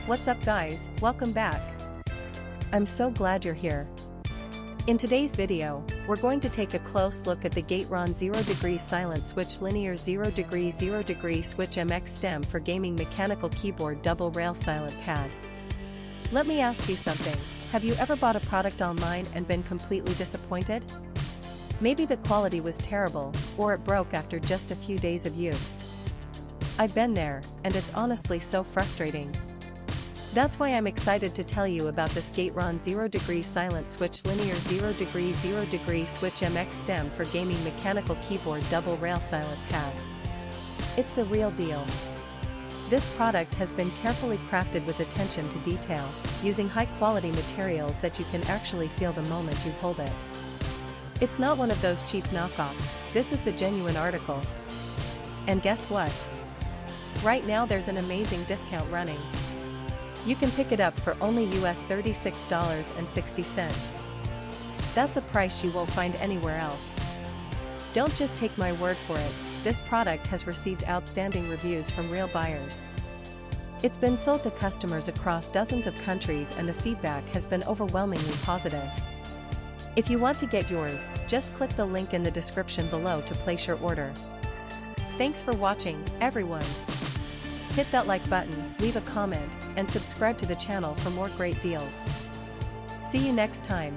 What's up guys, welcome back. I'm so glad you're here. In today's video, we're going to take a close look at the Gateron 0° Silent Switch Linear 0° Switch MX Stem for Gaming Mechanical Keyboard Double Rail Silent Pad. Let me ask you something, have you ever bought a product online and been completely disappointed? Maybe the quality was terrible, or it broke after just a few days of use. I've been there, and it's honestly so frustrating. That's why I'm excited to tell you about this Gateron 0° Silent Switch Linear 0° Switch MX Stem for Gaming Mechanical Keyboard Double Rail Silent Pad. It's the real deal. This product has been carefully crafted with attention to detail, using high-quality materials that you can actually feel the moment you hold it. It's not one of those cheap knockoffs, this is the genuine article. And guess what? Right now there's an amazing discount running. You can pick it up for only US $36.60. That's a price you won't find anywhere else. Don't just take my word for it, this product has received outstanding reviews from real buyers. It's been sold to customers across dozens of countries and the feedback has been overwhelmingly positive. If you want to get yours, just click the link in the description below to place your order. Thanks for watching, everyone. Hit that like button, leave a comment, and subscribe to the channel for more great deals. See you next time.